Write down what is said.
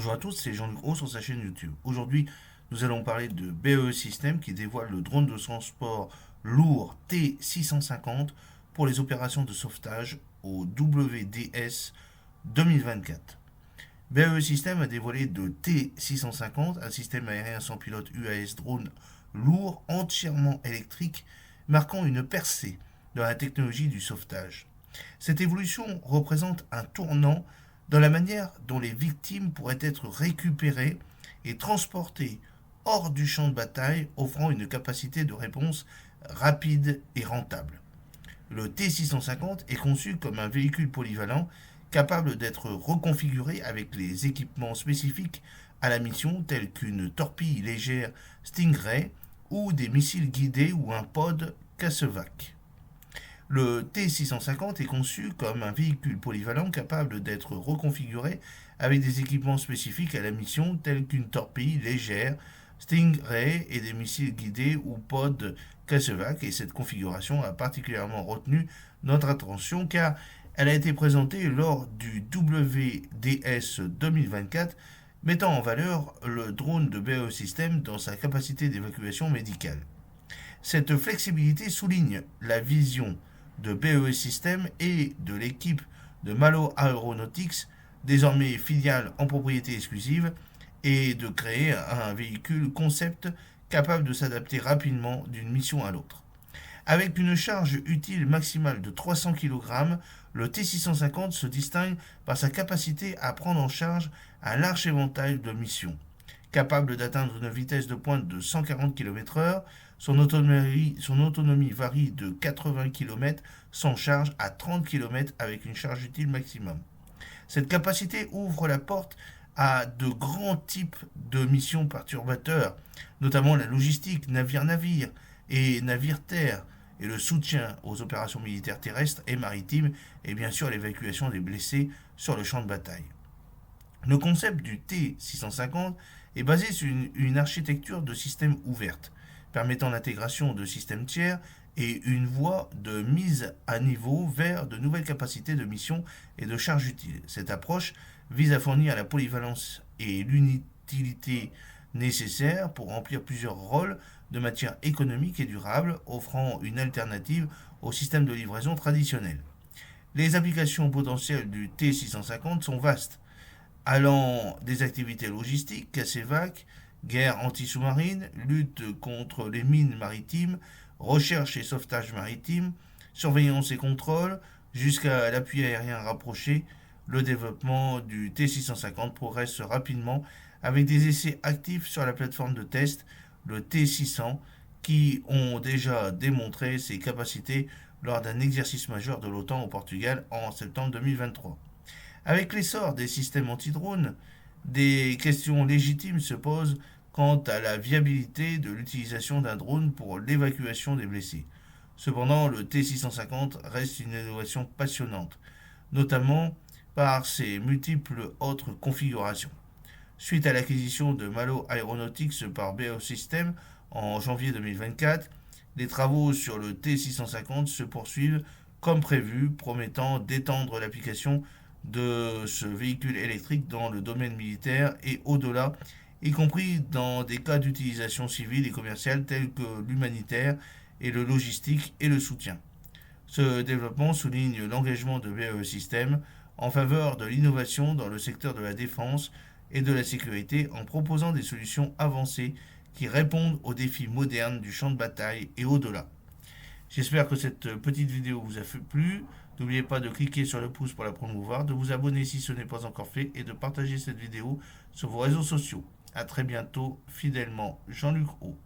Bonjour à tous, c'est Jean-Luc Roux sur sa chaîne YouTube. Aujourd'hui, nous allons parler de BAE Systems qui dévoile le drone de transport lourd T650 pour les opérations de sauvetage au WDS 2024. BAE Systems a dévoilé le T650, un système aérien sans pilote UAS drone lourd entièrement électrique, marquant une percée dans la technologie du sauvetage. Cette évolution représente un tournant dans la manière dont les victimes pourraient être récupérées et transportées hors du champ de bataille, offrant une capacité de réponse rapide et rentable. Le T650 est conçu comme un véhicule polyvalent capable d'être reconfiguré avec les équipements spécifiques à la mission tels qu'une torpille légère Stingray ou des missiles guidés ou un pod Kasevak. Le T650 est conçu comme un véhicule polyvalent capable d'être reconfiguré avec des équipements spécifiques à la mission tels qu'une torpille légère Stingray et des missiles guidés ou pod Kasevak, et cette configuration a particulièrement retenu notre attention car elle a été présentée lors du WDS 2024, mettant en valeur le drone de BAE Systems dans sa capacité d'évacuation médicale. Cette flexibilité souligne la vision de BAE Systems et de l'équipe de Malo Aeronautics, désormais filiale en propriété exclusive, et de créer un véhicule concept capable de s'adapter rapidement d'une mission à l'autre. Avec une charge utile maximale de 300 kg, le T650 se distingue par sa capacité à prendre en charge un large éventail de missions. Capable d'atteindre une vitesse de pointe de 140 km/h, son autonomie varie de 80 km sans charge à 30 km avec une charge utile maximum. Cette capacité ouvre la porte à de grands types de missions perturbateurs, notamment la logistique, navire-navire et navire-terre, et le soutien aux opérations militaires terrestres et maritimes, et bien sûr l'évacuation des blessés sur le champ de bataille. Le concept du T650 est basé sur une architecture de système ouverte, permettant l'intégration de systèmes tiers et une voie de mise à niveau vers de nouvelles capacités de mission et de charge utile. Cette approche vise à fournir la polyvalence et l'utilité nécessaires pour remplir plusieurs rôles de matière économique et durable, offrant une alternative au système de livraison traditionnel. Les applications potentielles du T650 sont vastes, allant des activités logistiques, CASEVAC, guerre anti-sous-marine, lutte contre les mines maritimes, recherche et sauvetage maritime, surveillance et contrôle, jusqu'à l'appui aérien rapproché. Le développement du T650 progresse rapidement avec des essais actifs sur la plateforme de test, le T600, qui ont déjà démontré ses capacités lors d'un exercice majeur de l'OTAN au Portugal en septembre 2023. Avec l'essor des systèmes anti-drones, des questions légitimes se posent quant à la viabilité de l'utilisation d'un drone pour l'évacuation des blessés. Cependant, le T650 reste une innovation passionnante, notamment par ses multiples autres configurations. Suite à l'acquisition de Malo Aeronautics par BAE Systems en janvier 2024, les travaux sur le T650 se poursuivent comme prévu, promettant d'étendre l'application de ce véhicule électrique dans le domaine militaire et au-delà, y compris dans des cas d'utilisation civile et commerciale tels que l'humanitaire et le logistique et le soutien. Ce développement souligne l'engagement de BAE Systems en faveur de l'innovation dans le secteur de la défense et de la sécurité en proposant des solutions avancées qui répondent aux défis modernes du champ de bataille et au-delà. J'espère que cette petite vidéo vous a plu. N'oubliez pas de cliquer sur le pouce pour la promouvoir, de vous abonner si ce n'est pas encore fait et de partager cette vidéo sur vos réseaux sociaux. A très bientôt, fidèlement, Jean-Luc Roux.